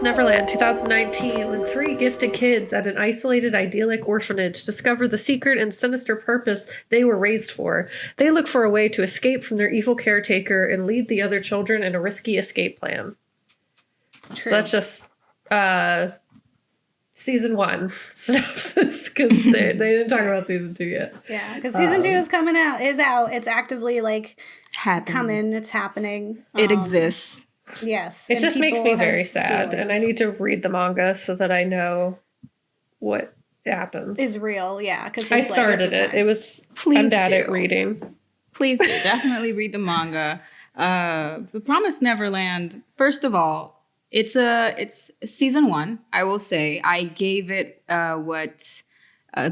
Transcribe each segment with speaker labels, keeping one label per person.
Speaker 1: Promised Neverland 2019, when three gifted kids at an isolated, idyllic orphanage discover the secret and sinister purpose they were raised for. They look for a way to escape from their evil caretaker and lead the other children in a risky escape plan. True. So that's just season 1 synopsis, because they didn't talk about season 2 yet.
Speaker 2: Yeah, because season 2 is out. It's actively coming. It's happening.
Speaker 3: It exists.
Speaker 2: Yes.
Speaker 1: It just makes me very sad, feelings. And I need to read the manga so that I know what happens.
Speaker 2: Is real, yeah. Because
Speaker 1: I started it. It was. I'm bad at reading.
Speaker 3: Please do definitely read the manga. The Promised Neverland. First of all, it's season 1. I will say I gave it a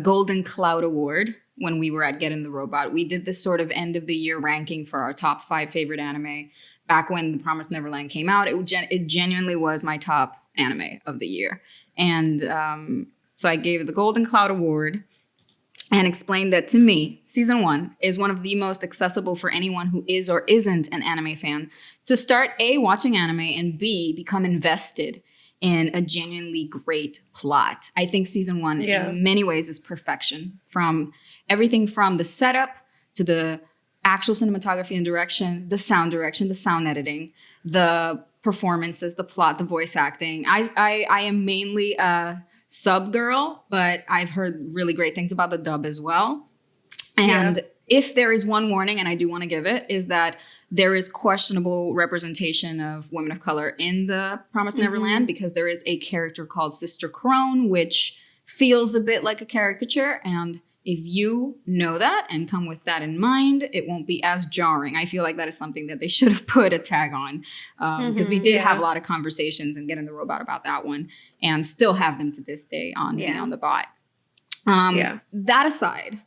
Speaker 3: Golden Cloud Award when we were at Get in the Robot. We did this sort of end of the year ranking for our top 5 favorite anime. Back when The Promised Neverland came out, it genuinely was my top anime of the year. And so I gave it the Golden Cloud Award and explained that, to me, season 1 is one of the most accessible for anyone who is or isn't an anime fan to start A, watching anime, and B, become invested in a genuinely great plot. I think season 1 in many ways is perfection, from everything from the setup to the actual cinematography and direction, the sound editing, the performances, the plot, the voice acting. I am mainly a sub girl, but I've heard really great things about the dub as well. And if there is one warning, and I do want to give it, is that there is questionable representation of women of color in the Promised Neverland, because there is a character called Sister Crone, which feels a bit like a caricature. And if you know that and come with that in mind, it won't be as jarring. I feel like that is something that they should have put a tag on, because we did have a lot of conversations and Get in the Robot about that one, and still have them to this day on the Bot. That aside,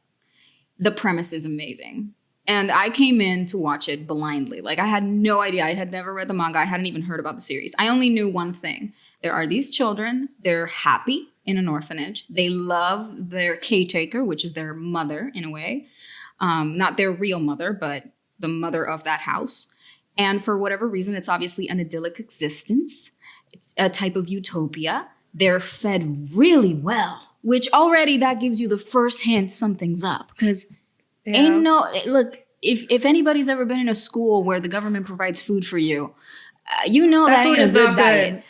Speaker 3: the premise is amazing. And I came in to watch it blindly. Like, I had no idea. I had never read the manga. I hadn't even heard about the series. I only knew one thing. There are these children. They're happy in an orphanage. They love their caretaker, which is their mother in a way. Not their real mother, but the mother of that house. And for whatever reason, it's obviously an idyllic existence. It's a type of utopia. They're fed really well, which already that gives you the first hint something's up. Because if anybody's ever been in a school where the government provides food for you, you know that food is not good.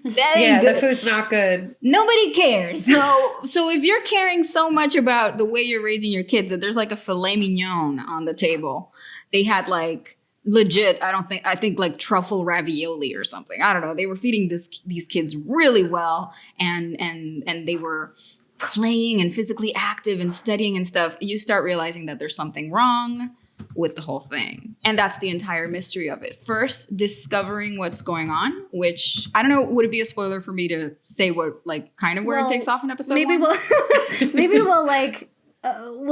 Speaker 3: That ain't good.
Speaker 1: The food's not good.
Speaker 3: Nobody cares. So if you're caring so much about the way you're raising your kids that there's like a filet mignon on the table, they had like legit, I think like truffle ravioli or something. I don't know. They were feeding these kids really well, and they were playing and physically active and studying and stuff. You start realizing that there's something wrong with the whole thing. And that's the entire mystery of it. First, discovering what's going on, which I don't know, would it be a spoiler for me to say what, like, kind of where it takes off in episode 1?
Speaker 2: We'll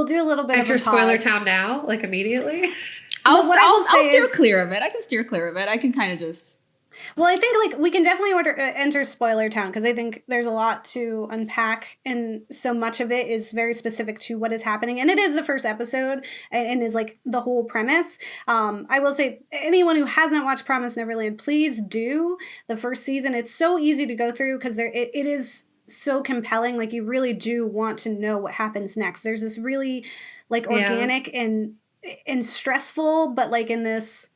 Speaker 2: do a little bit
Speaker 1: enter
Speaker 2: of a
Speaker 1: spoiler town now, like immediately.
Speaker 3: I'll steer clear of it. I can steer clear of it. I can kind of just.
Speaker 2: Well, I think we can definitely enter spoiler town, because I think there's a lot to unpack, and so much of it is very specific to what is happening, and it is the first episode and is like the whole premise. I will say, anyone who hasn't watched Promised Neverland, please do. The first season, it's so easy to go through because it is so compelling. Like, you really do want to know what happens next. There's this really like organic and stressful, but like in this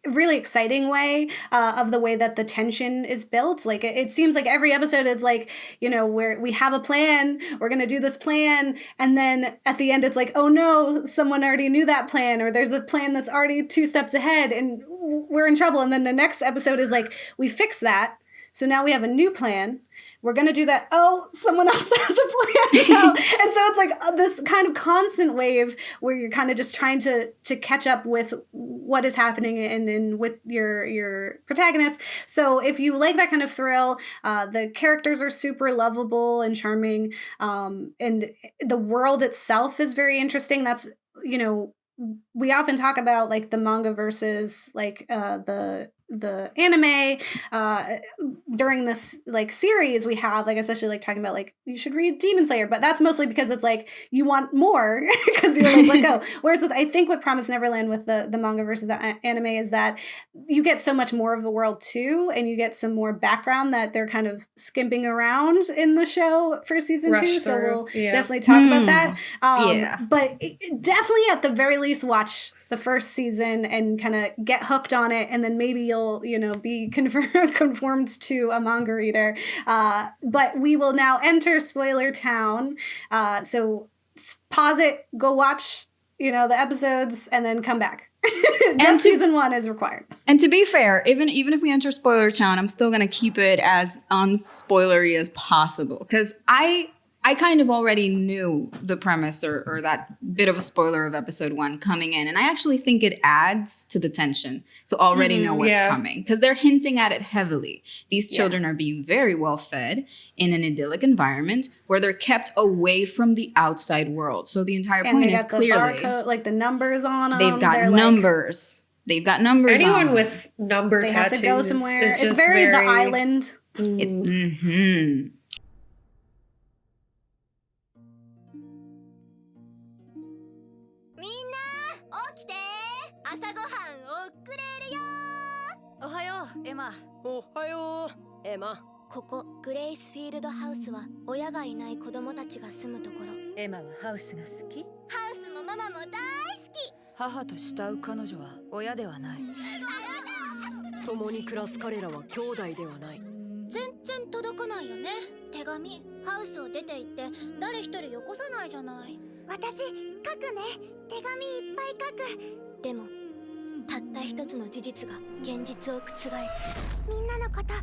Speaker 2: really exciting way of the way that the tension is built. Like, it seems like every episode it's like, where we have a plan, we're going to do this plan. And then at the end it's like, oh no, someone already knew that plan, or there's a plan that's already 2 steps ahead and we're in trouble. And then the next episode is like, we fixed that. So now we have a new plan. We're going to do that. Oh, someone else has a plan now. And so it's like this kind of constant wave where you're kind of just trying to catch up with what is happening and with your protagonist. So if you like that kind of thrill, the characters are super lovable and charming. And the world itself is very interesting. That's, we often talk about like the manga versus like the the anime. During this like series, we have like, especially like talking about like you should read Demon Slayer, but that's mostly because it's like you want more because you're like, let go. Whereas I think with Promised Neverland with the manga versus the anime is that you get so much more of the world too, and you get some more background that they're kind of skimping around in the show for season
Speaker 1: Rush
Speaker 2: 2. So
Speaker 1: through.
Speaker 2: we'll
Speaker 1: Yeah.
Speaker 2: definitely talk about that.
Speaker 3: Yeah.
Speaker 2: But definitely at the very least watch the first season and kind of get hooked on it, and then maybe you'll be conformed to a manga reader. But we will now enter spoiler town. So pause it, go watch the episodes, and then come back. Just season 1 is required.
Speaker 3: And to be fair, even if we enter spoiler town, I'm still gonna keep it as unspoilery as possible because I kind of already knew the premise or that bit of a spoiler of episode 1 coming in. And I actually think it adds to the tension to already know what's coming because they're hinting at it heavily. These children are being very well fed in an idyllic environment where they're kept away from the outside world. So the entire point is clearly
Speaker 2: the barcode, like the numbers on them.
Speaker 3: They've got numbers. They've got numbers
Speaker 1: Anyone
Speaker 3: on
Speaker 1: with number
Speaker 2: they
Speaker 1: tattoos
Speaker 2: have to go somewhere.
Speaker 1: is
Speaker 2: It's
Speaker 1: just
Speaker 2: very The Island.
Speaker 3: It's
Speaker 4: 朝ごはん遅れるよ。おはようエマ。
Speaker 5: おはようエマ。
Speaker 4: ここグレイスフィールドハウスは親がいない子供たちが住むところ。
Speaker 5: エマはハウスが好き？
Speaker 4: ハウスもママも大好き。
Speaker 5: 母と慕う彼女は親ではない。共に暮らす彼らは兄弟ではない。
Speaker 4: 全然届かないよね。手紙ハウスを出て行って誰一人よこさないじゃない。私書くね。手紙いっぱい書く。でもたった一つの事実が現実を覆す。みんなのこと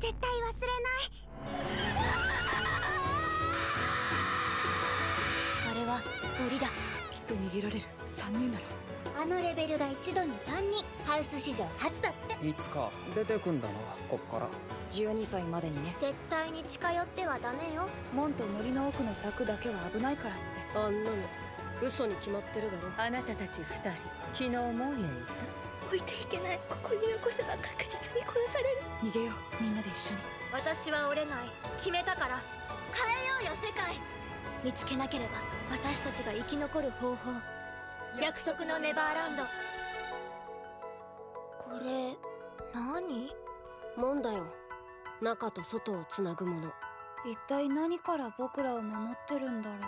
Speaker 4: 絶対忘れない。あれは檻だ。
Speaker 5: きっと逃げられる。3人なら。
Speaker 4: あのレベルが一度に3人。ハウス史上初だって。
Speaker 6: いつか出てくんだな、こっから。
Speaker 5: 12歳までにね。
Speaker 4: 絶対に近寄ってはダメよ。
Speaker 5: 門と森の奥の柵だけは危ないからって。あんなの嘘に決まってるだろ。あなたたち2人昨日門へ行った。
Speaker 4: 置いていけない。ここに残せば確実に殺される。
Speaker 5: 逃げよう、みんなで一緒に。
Speaker 4: 私は折れない。決めたから。変えようよ世界。見つけなければ私たちが生き残る方法。約束のネバーランド。これ何？
Speaker 5: 門だよ。中と外をつなぐもの。
Speaker 4: 一体何から僕らを守ってるんだろう。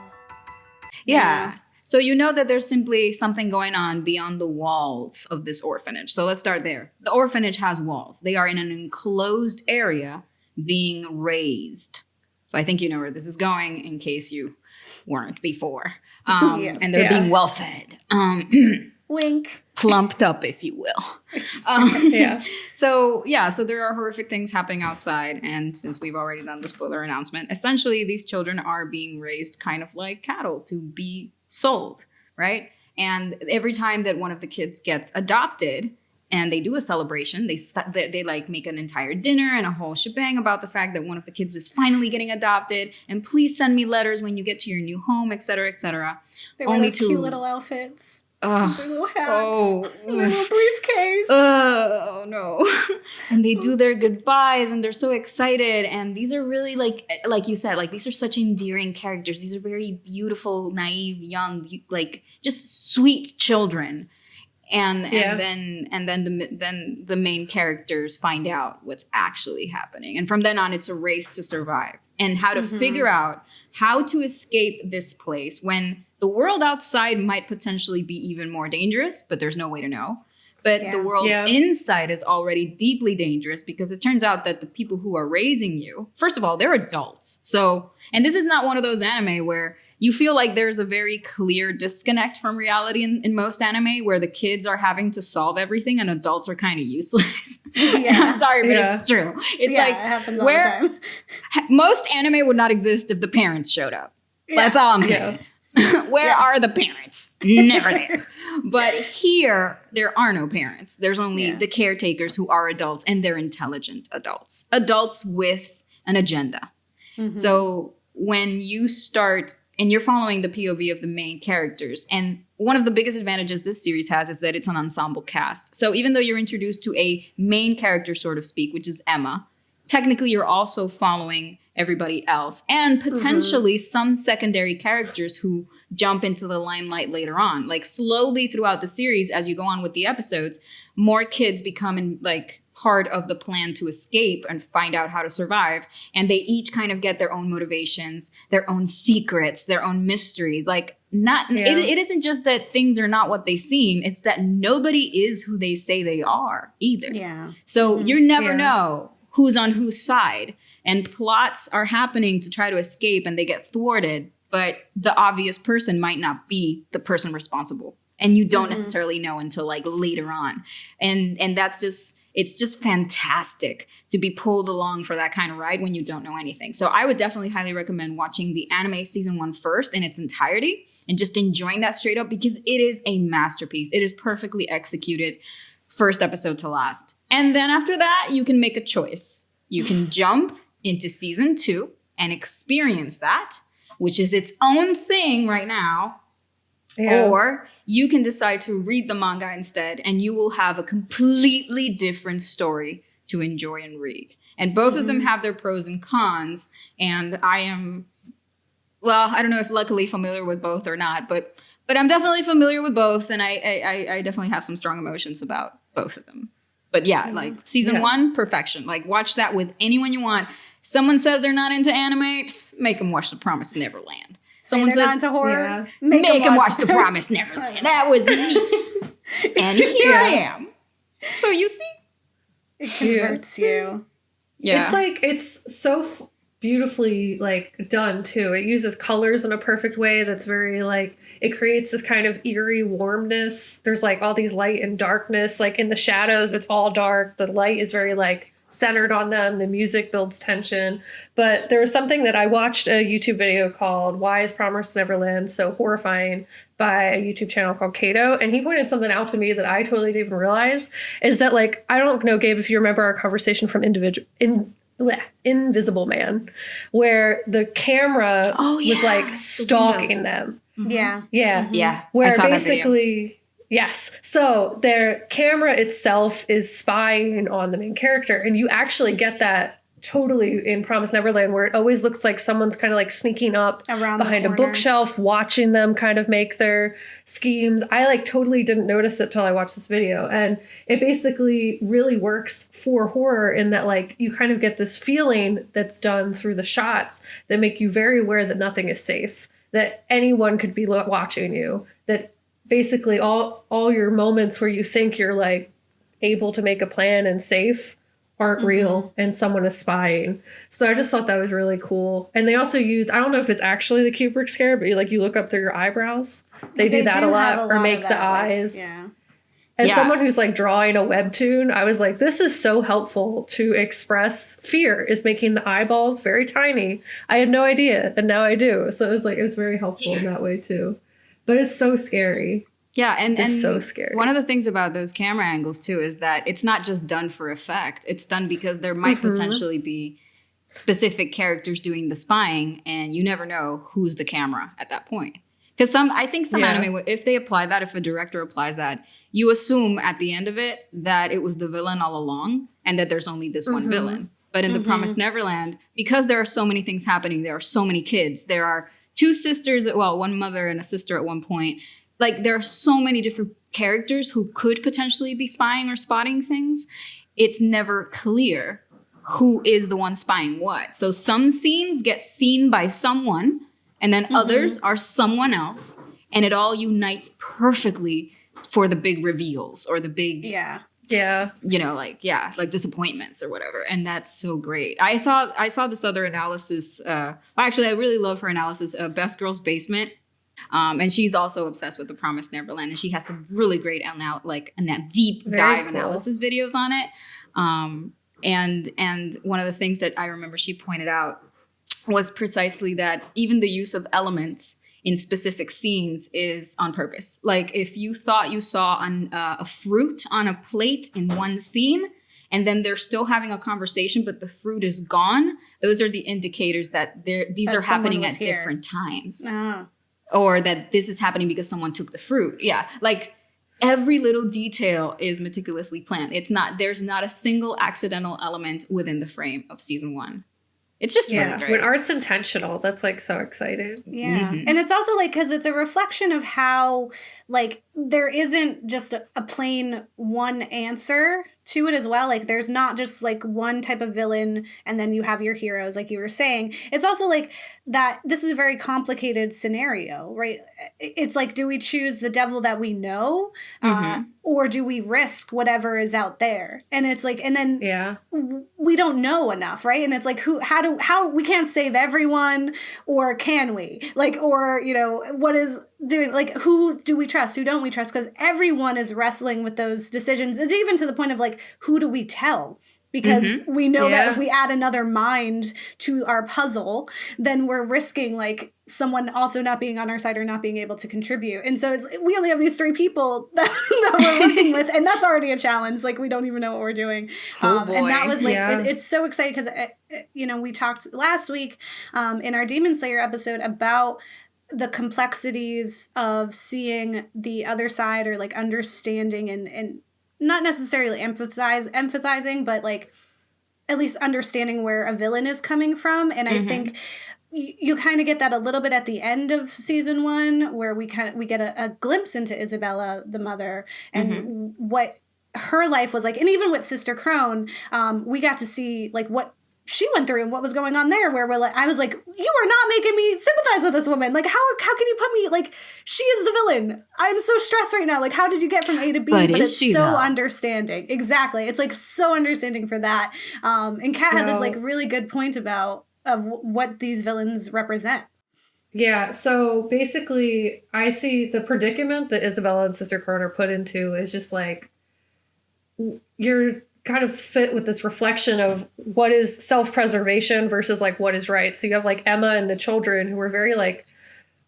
Speaker 3: Yeah. So you know that there's simply something going on beyond the walls of this orphanage. So let's start there. The orphanage has walls. They are in an enclosed area being raised. So I think you know where this is going in case you weren't before.
Speaker 2: Yes.
Speaker 3: And they're being well fed.
Speaker 2: Wink.
Speaker 3: Plumped up, if you will.
Speaker 1: Yeah.
Speaker 3: So there are horrific things happening outside. And since we've already done the spoiler announcement, essentially these children are being raised kind of like cattle to be sold, right? And every time that one of the kids gets adopted and they do a celebration, they like make an entire dinner and a whole shebang about the fact that one of the kids is finally getting adopted, and please send me letters when you get to your new home, etc., etc.
Speaker 2: They wear those cute little outfits. Their little hats.
Speaker 3: Oh,
Speaker 2: their little briefcase.
Speaker 3: Oh no. And they do their goodbyes and they're so excited. And these are really like you said, like these are such endearing characters. These are very beautiful, naive, young, like just sweet children. And then the main characters find out what's actually happening. And from then on, it's a race to survive and how to figure out how to escape this place when the world outside might potentially be even more dangerous, but there's no way to know. But the world inside is already deeply dangerous because it turns out that the people who are raising you, first of all, they're adults. So, and this is not one of those anime where you feel like there's a very clear disconnect from reality in most anime where the kids are having to solve everything and adults are kind of useless. I'm sorry, but it's true. It's like
Speaker 2: it happens all
Speaker 3: where
Speaker 2: the time.
Speaker 3: most anime would not exist if the parents showed up. That's all I'm saying. Where are the parents? Never there. But here, there are no parents. There's only the caretakers who are adults, and they're intelligent adults. Adults with an agenda. So when you start, and you're following the POV of the main characters, and one of the biggest advantages this series has is that it's an ensemble cast. So even though you're introduced to a main character, so to speak, which is Emma, technically you're also following everybody else and potentially some secondary characters who jump into the limelight later on. Like slowly throughout the series, as you go on with the episodes, more kids become like part of the plan to escape and find out how to survive. And they each kind of get their own motivations, their own secrets, their own mysteries. Like it isn't just that things are not what they seem. It's that nobody is who they say they are either.
Speaker 2: Yeah.
Speaker 3: So you never know who's on whose side. And plots are happening to try to escape and they get thwarted. But the obvious person might not be the person responsible. And you don't necessarily know until like later on. And that's just, it's just fantastic to be pulled along for that kind of ride when you don't know anything. So I would definitely highly recommend watching the anime season 1 first in its entirety and just enjoying that straight up because it is a masterpiece. It is perfectly executed first episode to last. And then after that, you can make a choice. You can jump into season 2 and experience that, which is its own thing right now. Yeah. Or you can decide to read the manga instead, and you will have a completely different story to enjoy and read. And both of them have their pros and cons. And I am, well, I don't know if luckily familiar with both or not, but I'm definitely familiar with both. And I definitely have some strong emotions about both of them. But yeah, like season 1, perfection. Like watch that with anyone you want. Someone says they're not into anime, make them watch The Promised Neverland. Someone says
Speaker 2: not into horror,
Speaker 3: make them watch The Promised Neverland. That was me. And here I am. So you see?
Speaker 2: It converts you.
Speaker 1: Yeah. It's like, it's so beautifully like done too. It uses colors in a perfect way that's very like, it creates this kind of eerie warmness. There's like all these light and darkness, like in the shadows, it's all dark. The light is very like centered on them. The music builds tension. But there was something that I watched a YouTube video called Why is Promised Neverland So Horrifying by a YouTube channel called Kato. And he pointed something out to me that I totally didn't even realize is that like, I don't know, Gabe, if you remember our conversation from Invisible Man, where the camera was like stalking them.
Speaker 2: Yeah.
Speaker 3: Yeah. Yeah.
Speaker 1: Where basically, yes. So their camera itself is spying on the main character. And you actually get that totally in Promised Neverland, where it always looks like someone's kind of like sneaking up around behind a bookshelf, watching them kind of make their schemes. I like totally didn't notice it till I watched this video. And it basically really works for horror in that like you kind of get this feeling that's done through the shots that make you very aware that nothing is safe, that anyone could be watching you, that basically all your moments where you think you're like able to make a plan and safe aren't real and someone is spying. So I just thought that was really cool. And they also used, I don't know if it's actually the Kubrick scare, but you look up through your eyebrows. They do that a lot, or make the eyes.
Speaker 2: Yeah.
Speaker 1: As someone who's like drawing a webtoon, I was like, this is so helpful to express fear, is making the eyeballs very tiny. I had no idea, and now I do. So it was very helpful in that way too. But it's so scary.
Speaker 3: Yeah, and
Speaker 1: so scary.
Speaker 3: One of the things about those camera angles too is that it's not just done for effect. It's done because there might potentially be specific characters doing the spying, and you never know who's the camera at that point. Because I think some anime, if they apply that, if a director applies that, you assume at the end of it that it was the villain all along and that there's only this one villain. But in The Promised Neverland, because there are so many things happening, there are so many kids. There are 2 sisters, well, one mother and a sister at one point. Like, there are so many different characters who could potentially be spying or spotting things. It's never clear who is the one spying what. So some scenes get seen by someone, and then others are someone else. And it all unites perfectly for the big reveals or the big, like disappointments or whatever. And that's so great. I saw this other analysis. Actually, I really love her analysis of Best Girl's Basement. And she's also obsessed with The Promised Neverland, and she has some really great deep dive analysis videos on it. And one of the things that I remember she pointed out was precisely that even the use of elements in specific scenes is on purpose. Like if you thought you saw a fruit on a plate in one scene, and then they're still having a conversation, but the fruit is gone, those are the indicators that these are happening at different times. or that this is happening because someone took the fruit. Yeah, like every little detail is meticulously planned. There's not a single accidental element within the frame of season 1. It's just really great.
Speaker 1: When art's intentional, that's like so exciting.
Speaker 2: Yeah. And it's also like, because it's a reflection of how, like, there isn't just a plain one answer to it as well. Like, there's not just like one type of villain and then you have your heroes, like you were saying. It's also like that this is a very complicated scenario, right? It's like, do we choose the devil that we know, or do we risk whatever is out there? And it's like, and then we don't know enough, right? And it's like, how we can't save everyone, or can we? Like, or, you know, what is doing, like, who do we trust? Who don't we trust? Because everyone is wrestling with those decisions. It's even to the point of like, who do we tell? Because we know that if we add another mind to our puzzle, then we're risking like someone also not being on our side or not being able to contribute. And so we only have these 3 people that we're working with, and that's already a challenge. Like, we don't even know what we're doing. And that was like, it's so exciting because, you know, we talked last week in our Demon Slayer episode about the complexities of seeing the other side, or like understanding and not necessarily empathizing, but like at least understanding where a villain is coming from. And I think you kind of get that a little bit at the end of season 1, where we get a glimpse into Isabella, the mother, and what her life was like. And even with Sister Crone, we got to see like what she went through and what was going on there, where I was like, you are not making me sympathize with this woman. Like, how can you put me, like, she is the villain. I'm so stressed right now. Like, how did you get from A to B? But it's so understanding. Exactly. It's like so understanding for that. And Kat had this like really good point about what these villains represent.
Speaker 1: Yeah, so basically I see the predicament that Isabella and Sister Crone are put into is just like, you're kind of fit with this reflection of what is self-preservation versus like what is right. So you have like Emma and the children who are very like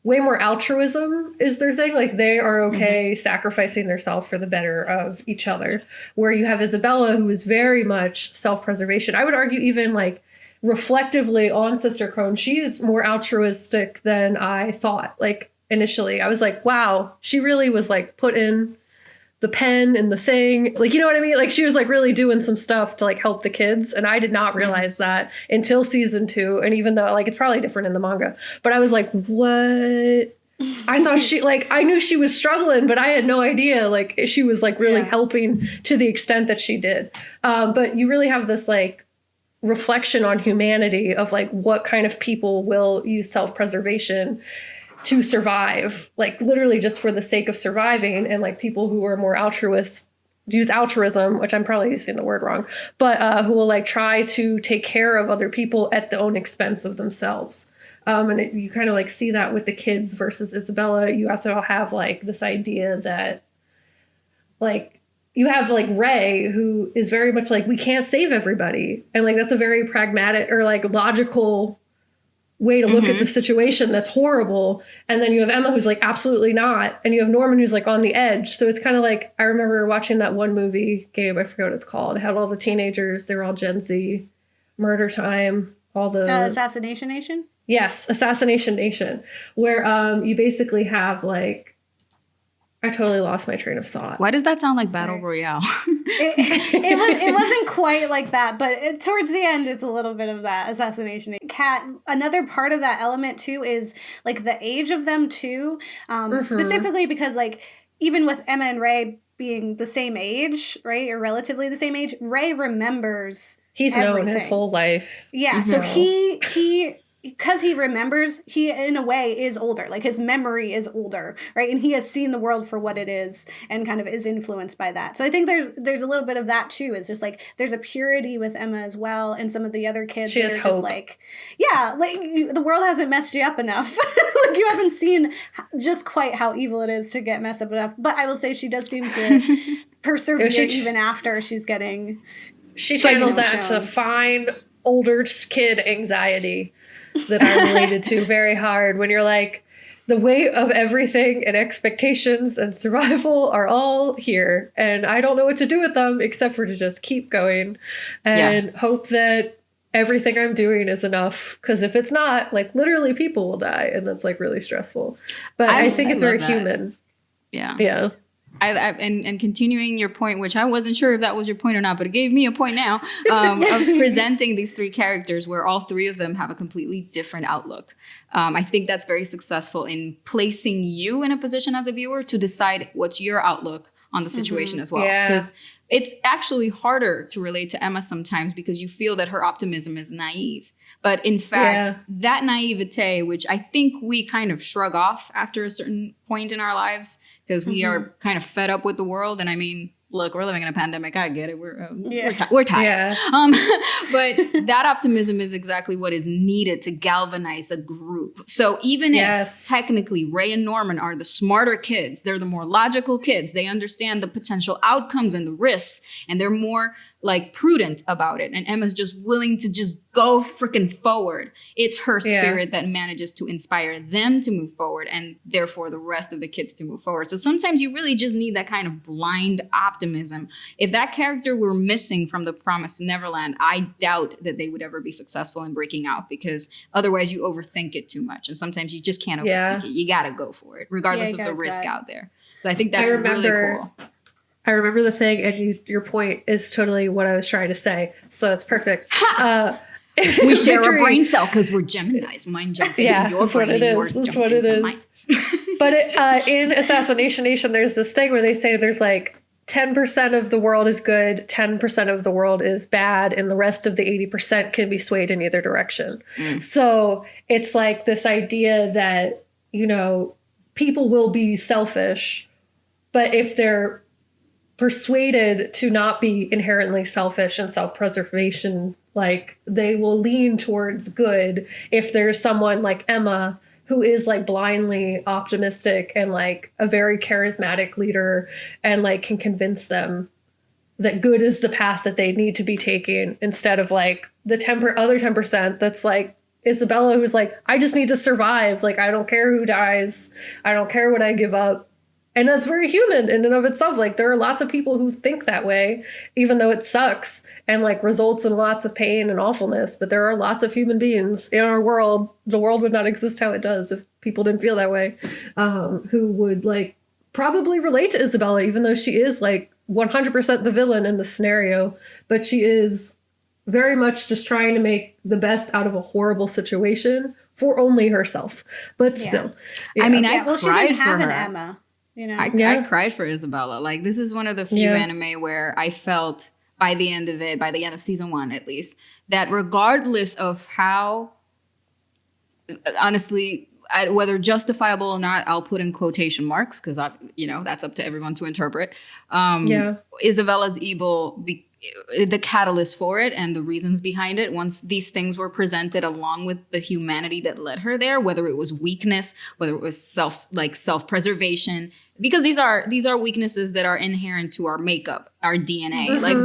Speaker 1: way more altruism is their thing. Like they are okay sacrificing themselves for the better of each other. Where you have Isabella, who is very much self-preservation. I would argue even like reflectively on Sister Crone, she is more altruistic than I thought. Like initially I was like, wow, she really was like put in the pen and the thing, like, you know what I mean? Like she was like really doing some stuff to like help the kids. And I did not realize that until season 2. And even though like, it's probably different in the manga, but I was like, what? I thought she, like, I knew she was struggling, but I had no idea like she was like really helping to the extent that she did. But you really have this like reflection on humanity of like what kind of people will use self-preservation to survive, like literally just for the sake of surviving, and like people who are more altruist use altruism, which I'm probably using the word wrong, but who will like try to take care of other people at the own expense of themselves. And you kind of like see that with the kids versus Isabella. You also have like this idea that like you have like Ray, who is very much like, we can't save everybody. And like, that's a very pragmatic or like logical way to look at the situation that's horrible. And then you have Emma, who's like, absolutely not. And you have Norman, who's like on the edge. So it's kind of like, I remember watching that one movie, Gabe, I forget what it's called. It had all the teenagers. They were all Gen Z. Murder Time. All the...
Speaker 2: Assassination Nation?
Speaker 1: Yes, Assassination Nation. Where you basically have like... I totally lost my train of thought.
Speaker 3: Why does that sound like Battle Royale?
Speaker 2: It wasn't quite like that, but towards the end, it's a little bit of that assassination. Kat, another part of that element too is like the age of them too, specifically because like even with Emma and Ray being the same age, right, or relatively the same age, Ray remembers.
Speaker 1: He's
Speaker 2: everything.
Speaker 1: known his whole life.
Speaker 2: Yeah, so he because he remembers, he in a way is older. Like his memory is older, right? And he has seen the world for what it is and kind of is influenced by that. So I think there's a little bit of that too. It's just like there's a purity with Emma as well, and some of the other kids
Speaker 1: she has
Speaker 2: are
Speaker 1: hope.
Speaker 2: just like, yeah, like the world hasn't messed you up enough. Like you haven't seen just quite how evil it is to get messed up enough. But I will say she does seem to persevere even after she's getting.
Speaker 1: She channels that to fine older kid anxiety that I related to very hard, when you're like, the weight of everything and expectations and survival are all here, and I don't know what to do with them except for to just keep going and hope that everything I'm doing is enough, because if it's not, like, literally people will die, and that's like really stressful. But I think it's very human.
Speaker 3: Yeah. And continuing your point, which I wasn't sure if that was your point or not, but it gave me a point now, of presenting these three characters where all three of them have a completely different outlook. I think that's very successful in placing you in a position as a viewer to decide what's your outlook on the situation as well. Because it's actually harder to relate to Emma sometimes because you feel that her optimism is naive. But in fact, that naivete, which I think we kind of shrug off after a certain point in our lives, because we are kind of fed up with the world. And I mean, look, we're living in a pandemic. I get it. We're tired. But that optimism is exactly what is needed to galvanize a group. So even if technically Ray and Norman are the smarter kids, they're the more logical kids. They understand the potential outcomes and the risks, and they're more like prudent about it. And Emma's just willing to just go freaking forward. It's her spirit that manages to inspire them to move forward, and therefore the rest of the kids to move forward. So sometimes you really just need that kind of blind optimism. If that character were missing from the Promised Neverland, I doubt that they would ever be successful in breaking out, because otherwise you overthink it too much. And sometimes you just can't overthink it. You gotta go for it, regardless of the risk out there. So I think that's really cool.
Speaker 1: I remember the thing, and your point is totally what I was trying to say. So it's perfect.
Speaker 3: We share a brain cell because we're Geminis. Mine jump into your brain,
Speaker 1: that's what it is.
Speaker 3: Mine.
Speaker 1: But in Assassination Nation, there's this thing where they say there's like 10% of the world is good, 10% of the world is bad, and the rest of the 80% can be swayed in either direction. So it's like this idea that, you know, people will be selfish, but if they're persuaded to not be inherently selfish and self-preservation, like, they will lean towards good if there's someone like Emma who is like blindly optimistic and like a very charismatic leader and like can convince them that good is the path that they need to be taking, instead of like the other 10% that's like Isabella, who's like, I just need to survive. Like, I don't care who dies. I don't care what I give up. And that's very human in and of itself. Like, there are lots of people who think that way, even though it sucks and like results in lots of pain and awfulness. But there are lots of human beings in our world. The world would not exist how it does if people didn't feel that way, who would like probably relate to Isabella, even though she is like 100% the villain in the scenario. But she is very much just trying to make the best out of a horrible situation for only herself. But still,
Speaker 3: I mean, I
Speaker 2: she
Speaker 3: cried
Speaker 2: didn't
Speaker 3: for
Speaker 2: have
Speaker 3: her.
Speaker 2: an Emma. You know,
Speaker 3: I cried for Isabella. Like, this is one of the few anime where I felt by the end of season 1 at least, that regardless of how, honestly, whether justifiable or not, I'll put in quotation marks because that's up to everyone to interpret. Isabella's evil, the catalyst for it and the reasons behind it, once these things were presented along with the humanity that led her there, whether it was weakness, whether it was self-preservation, because these are weaknesses that are inherent to our makeup, our DNA. Like,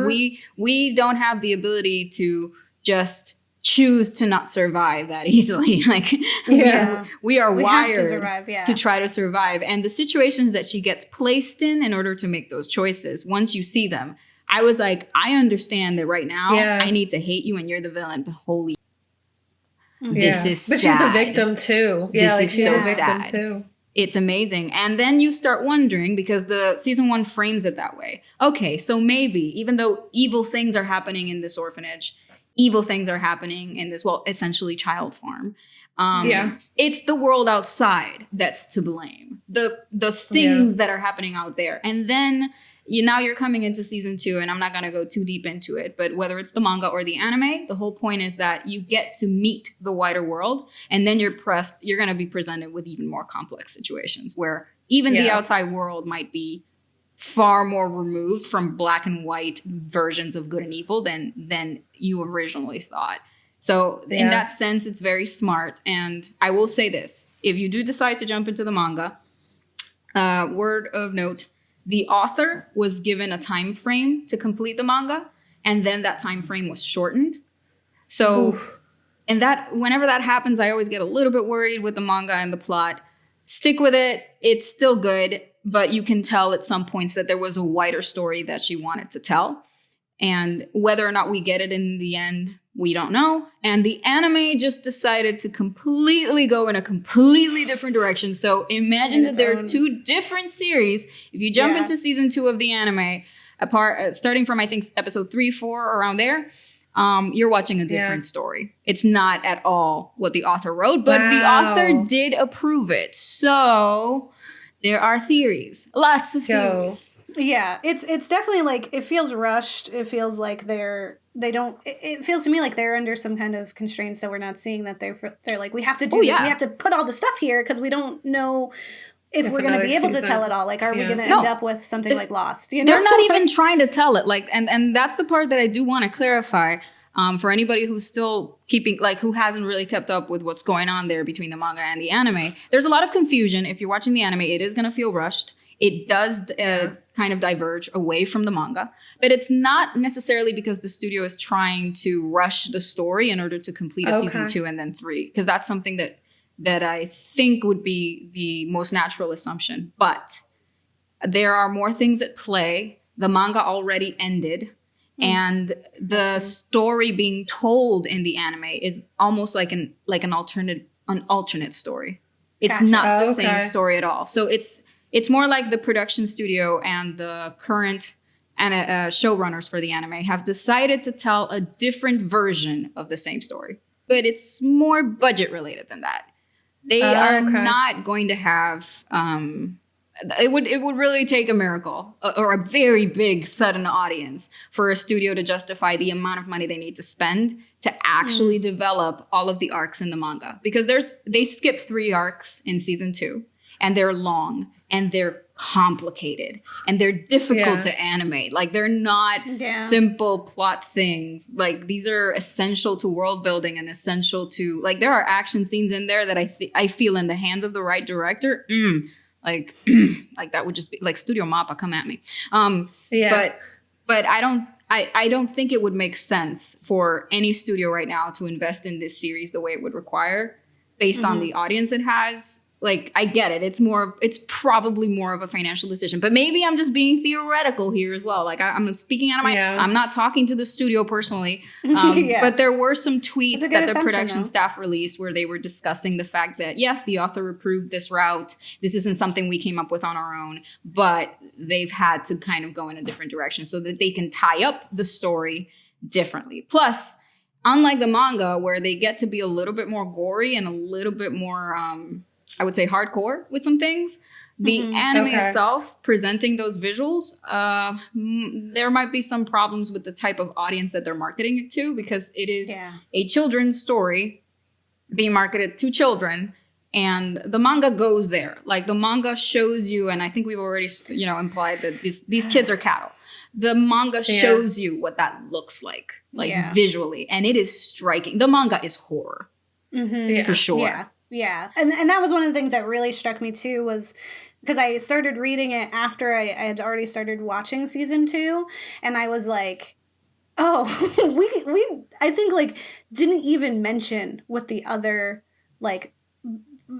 Speaker 3: we don't have the ability to just choose to not survive that easily. Like, we are wired
Speaker 2: to survive,
Speaker 3: to try to survive. And the situations that she gets placed in order to make those choices, once you see them, I was like, I understand that right now I need to hate you and you're the villain, but holy, this is sad.
Speaker 1: But she's a victim too.
Speaker 3: This is
Speaker 1: she's
Speaker 3: so
Speaker 1: a victim
Speaker 3: sad.
Speaker 1: Too.
Speaker 3: It's amazing. And then you start wondering, because the season 1 frames it that way. Okay, so maybe even though evil things are happening in this orphanage, evil things are happening in this, well, essentially child farm. It's the world outside that's to blame. The things that are happening out there. And then now you're coming into season 2, and I'm not going to go too deep into it, but whether it's the manga or the anime, the whole point is that you get to meet the wider world, and then you're going to be presented with even more complex situations where even the outside world might be far more removed from black and white versions of good and evil than you originally thought. So in that sense, it's very smart. And I will say this, if you do decide to jump into the manga, word of note, the author was given a time frame to complete the manga, and then that time frame was shortened. So, and that whenever that happens, I always get a little bit worried with the manga and the plot. Stick with it. It's still good, but you can tell at some points that there was a wider story that she wanted to tell. And whether or not we get it in the end, We don't know. And the anime just decided to completely go in a completely different direction. So imagine that there are two different series. If you jump into season 2 of the anime, starting from, I think, episode 3, 4, around there, you're watching a different story. It's not at all what the author wrote, but the author did approve it. So there are theories. Lots of theories.
Speaker 2: Yeah, it's definitely like, it feels rushed. It feels like it feels to me like they're under some kind of constraints that we're not seeing, that they're like, we have to do we have to put all the stuff here because we don't know if we're going to be able to tell it all. Like, are we going to end up with something like Lost? You know?
Speaker 3: They're not even trying to tell it. Like, and that's the part that I do want to clarify for anybody who's still who hasn't really kept up with what's going on there between the manga and the anime. There's a lot of confusion. If you're watching the anime, it is going to feel rushed. It does kind of diverge away from the manga, but it's not necessarily because the studio is trying to rush the story in order to complete a season 2 and then 3, because that's something that I think would be the most natural assumption. But there are more things at play. The manga already ended, and the story being told in the anime is almost like an alternate story. It's not the same story at all. So it's more like the production studio and the current showrunners for the anime have decided to tell a different version of the same story. But it's more budget related than that. They are not going to have... it would really take a miracle or a very big sudden audience for a studio to justify the amount of money they need to spend to actually develop all of the arcs in the manga. Because they skip 3 arcs in season 2, and they're long. And they're complicated, and they're difficult to animate. Like, they're not simple plot things. Like, these are essential to world building and essential to, like, there are action scenes in there that I feel in the hands of the right director. Like that would just be like Studio Mappa, come at me. But I don't think it would make sense for any studio right now to invest in this series the way it would require based on the audience it has. Like, I get it. It's probably more of a financial decision, but maybe I'm just being theoretical here as well. Like, I'm speaking out of I'm not talking to the studio personally, but there were some tweets that the production staff released where they were discussing the fact that, yes, the author approved this route. This isn't something we came up with on our own, but they've had to kind of go in a different direction so that they can tie up the story differently. Plus, unlike the manga, where they get to be a little bit more gory and a little bit more, I would say, hardcore with some things, the anime itself, presenting those visuals, there might be some problems with the type of audience that they're marketing it to, because it is a children's story being marketed to children. And the manga goes there. Like, the manga shows you, and I think we've already, implied that these kids are cattle. The manga shows you what that looks like visually. And it is striking. The manga is horror, for sure.
Speaker 2: Yeah. And that was one of the things that really struck me too, was because I started reading it after I had already started watching season 2. And I was like, oh, we I think, like, didn't even mention what the other, like,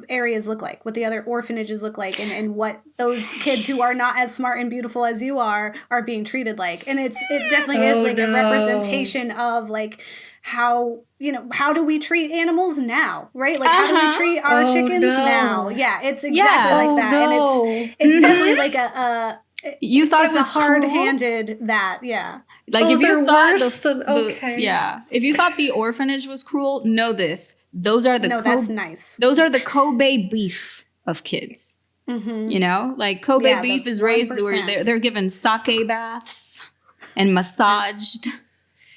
Speaker 2: areas look like, what the other orphanages look like, and what those kids who are not as smart and beautiful as you are being treated like. And it definitely is like a representation of, like, how do we treat animals now, right? Like, how do we treat our chickens now? Yeah, it's exactly like that. And it's definitely like a
Speaker 3: you thought it was
Speaker 2: hard-handed cruel?
Speaker 3: Like, if you thought if you thought the orphanage was cruel, know this: those are the
Speaker 2: that's nice.
Speaker 3: Those are the Kobe beef of kids. Like, Kobe beef is raised where they're given sake baths and massaged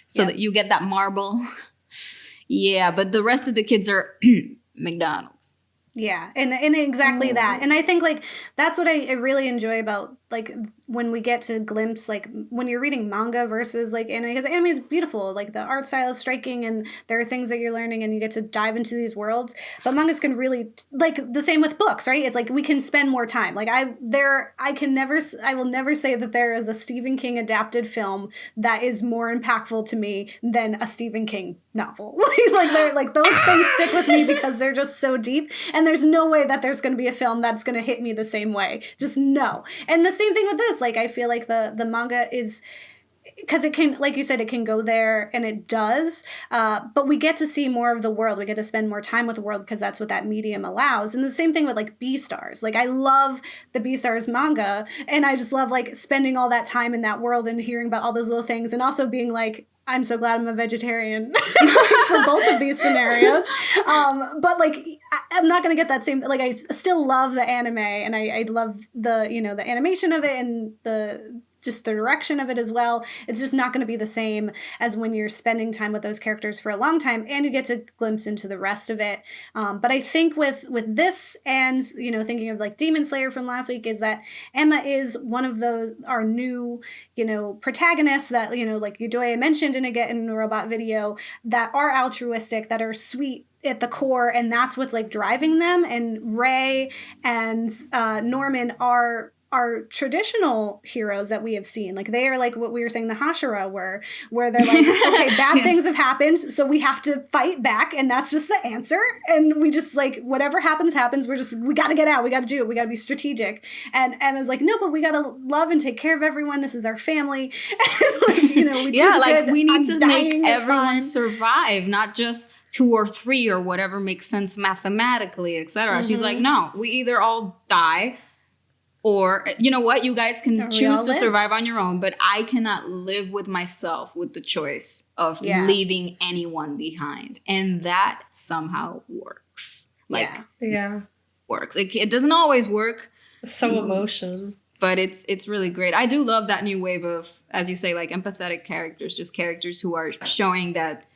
Speaker 3: so that you get that marble. But the rest of the kids are McDonald's.
Speaker 2: Yeah, and exactly that. And I think, like, that's what I really enjoy about, like, when we get to glimpse, like, when you're reading manga versus, like, anime, because anime is beautiful, like, the art style is striking, and there are things that you're learning, and you get to dive into these worlds. But mangas can really, like, the same with books, right? It's like, we can spend more time. Like, I will never say that there is a Stephen King adapted film that is more impactful to me than a Stephen King novel. like those things stick with me because they're just so deep, and there's no way that there's going to be a film that's going to hit me the same way. Just no. And the same thing with this. Like, I feel like the manga because it can, like you said, it can go there, and it does, but we get to see more of the world. We get to spend more time with the world because that's what that medium allows. And the same thing with like Beastars. Like I love the Beastars manga, and I just love like spending all that time in that world and hearing about all those little things, and also being like, I'm so glad I'm a vegetarian for both of these scenarios. But like, I'm not going to get that same, like, I still love the anime, and I love the, you know, the animation of it, and just the direction of it as well. It's just not going to be the same as when you're spending time with those characters for a long time, and you get to glimpse into the rest of it. But I think with this, and, you know, thinking of like Demon Slayer from last week, is that Emma is one of those, our new, you know, protagonists that, you know, like Yudoya mentioned in a Get in a Robot video, that are altruistic, that are sweet at the core, and that's what's like driving them. And Ray and Norman are traditional heroes that we have seen. Like they are like what we were saying the Hashira were, where they're like, okay, bad things have happened, so we have to fight back, and that's just the answer. And we just like, whatever happens, we gotta get out, we gotta do it, we gotta be strategic. And Emma's like, no, but we gotta love and take care of everyone, this is our family. And like, you know, we
Speaker 3: yeah,
Speaker 2: do
Speaker 3: like
Speaker 2: good.
Speaker 3: we need
Speaker 2: I'm
Speaker 3: to
Speaker 2: dying,
Speaker 3: make
Speaker 2: it's
Speaker 3: everyone
Speaker 2: fine.
Speaker 3: survive, not just 2 or 3 or whatever makes sense mathematically, etc. She's like, no, we either all die, or, you know what, you guys can choose to survive on your own, but I cannot live with myself with the choice of leaving anyone behind. And that somehow works. Like, works. It doesn't always work.
Speaker 1: So emotion.
Speaker 3: But it's really great. I do love that new wave of, as you say, like empathetic characters, just characters who are showing that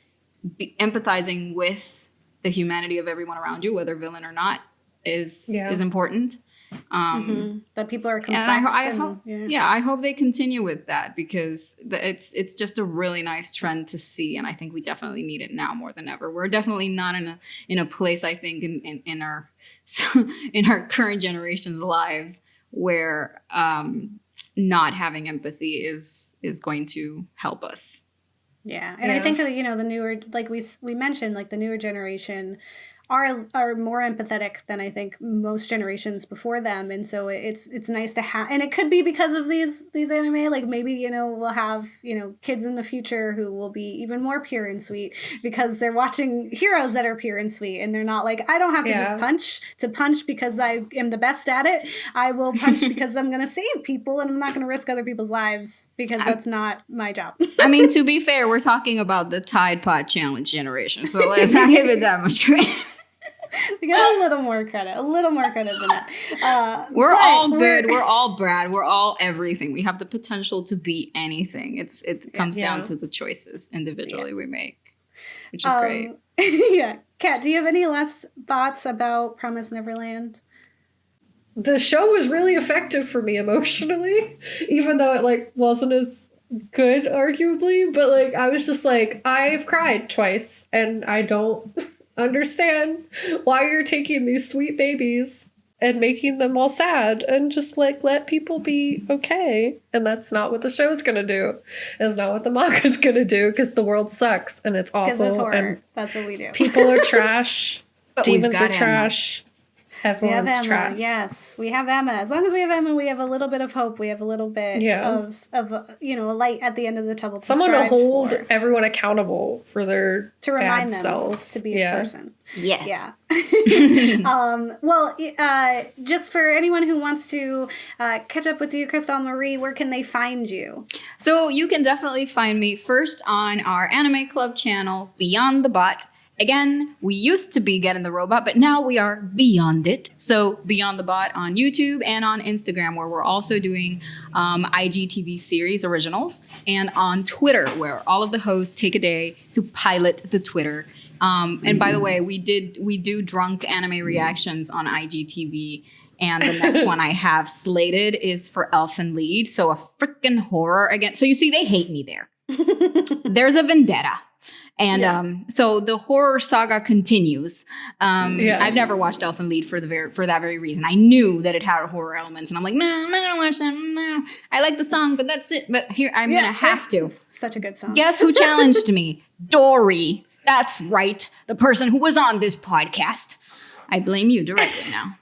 Speaker 3: empathizing with the humanity of everyone around you, whether villain or not, is important.
Speaker 2: That people are complex.
Speaker 3: I hope they continue with that, because it's just a really nice trend to see, and I think we definitely need it now more than ever. We're definitely not in a place, I think, in our in our current generation's lives where not having empathy is going to help us.
Speaker 2: Yeah, and I think that, you know, the newer, like we mentioned, like the newer generation are more empathetic than I think most generations before them, and so it's nice to have. And it could be because of these anime. Like maybe, you know, we'll have, you know, kids in the future who will be even more pure and sweet because they're watching heroes that are pure and sweet, and they're not like, I don't have to just punch because I am the best at it. I will punch because I'm gonna save people, and I'm not gonna risk other people's lives because that's not my job.
Speaker 3: I mean, to be fair, we're talking about the Tide Pod Challenge generation, so let's not give it that much credit.
Speaker 2: We got a little more credit than that.
Speaker 3: We're all good. We're all Brad. We're all everything. We have the potential to be anything. It comes down to the choices individually we make, which is great.
Speaker 2: Yeah. Kat, do you have any last thoughts about Promised Neverland?
Speaker 1: The show was really effective for me emotionally, even though it like wasn't as good, arguably. But like I was just like, I've cried twice, and I don't understand why you're taking these sweet babies and making them all sad, and just like let people be okay. And that's not what the show's gonna do. It's not what the manga's gonna do, because the world sucks and it's awful.
Speaker 2: Because it's horror.
Speaker 1: And
Speaker 2: that's what we do.
Speaker 1: People are trash. Demons are trash. Everyone's
Speaker 2: we have Emma.
Speaker 1: trash.
Speaker 2: Yes, we have Emma. As long as we have Emma, we have a little bit of hope. We have a little bit of you know, a light at the end of the tunnel.
Speaker 1: Someone to hold everyone accountable for their
Speaker 2: to remind
Speaker 1: bad
Speaker 2: them
Speaker 1: selves.
Speaker 2: to be a person.
Speaker 3: Yes.
Speaker 2: Yeah. Just for anyone who wants to catch up with you, Cristal Marie, where can they find you?
Speaker 3: So you can definitely find me first on our Anime Club channel, Beyond the Bot. Again, we used to be Get in the Robot, but now we are beyond it. So Beyond the Bot on YouTube and on Instagram, where we're also doing IGTV series originals, and on Twitter, where all of the hosts take a day to pilot the Twitter. And by the way, we do drunk anime reactions on IGTV. And the next one I have slated is for Elfen Lied. So a freaking horror again. So you see, they hate me there. There's a vendetta. And so the horror saga continues. I've never watched Elfen Lied for that very reason. I knew that it had horror elements, and I'm like, no, I'm not gonna watch that. No, I like the song, but that's it. But here I'm gonna have to.
Speaker 2: Such a good song.
Speaker 3: Guess who challenged me? Dory. That's right, the person who was on this podcast. I blame you directly now.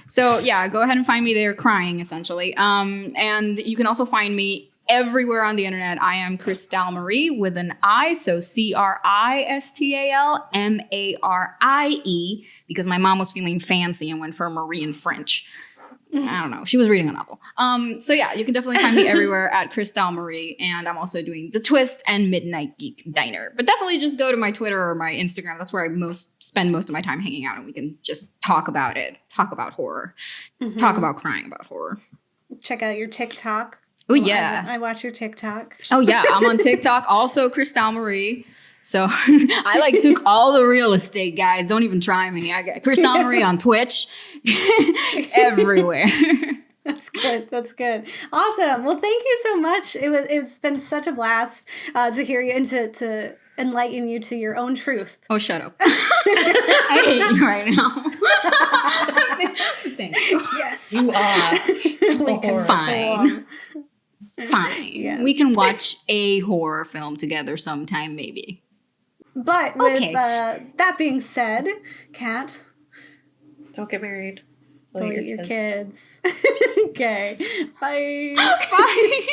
Speaker 3: So yeah, go ahead and find me there crying, essentially. And you can also find me everywhere on the internet. I am Cristal Marie with an I, so CristalMarie, because my mom was feeling fancy and went for Marie in French. I don't know. She was reading a novel. So yeah, you can definitely find me everywhere at Cristal Marie, and I'm also doing The Twist and Midnight Geek Diner. But definitely just go to my Twitter or my Instagram. That's where I spend most of my time hanging out, and we can just talk about it, talk about horror, talk about crying about horror.
Speaker 2: Check out your TikTok.
Speaker 3: Oh yeah,
Speaker 2: I watch your TikTok.
Speaker 3: Oh yeah, I'm on TikTok, also Cristal Marie. So I like took all the real estate, guys. Don't even try me. I got Cristal Marie on Twitch, everywhere.
Speaker 2: That's good. That's good. Awesome. Well, thank you so much. It's been such a blast to hear you and to enlighten you to your own truth.
Speaker 3: Oh, shut up. I hate you right now. Thank you.
Speaker 2: Yes.
Speaker 1: You are.
Speaker 3: Fine. Fine.
Speaker 2: Yes.
Speaker 3: We can watch a horror film together sometime, maybe.
Speaker 2: But with
Speaker 3: Okay.
Speaker 2: that being said, Kat,
Speaker 1: Don't get married.
Speaker 2: don't eat your kids. Okay. Bye.
Speaker 3: Bye.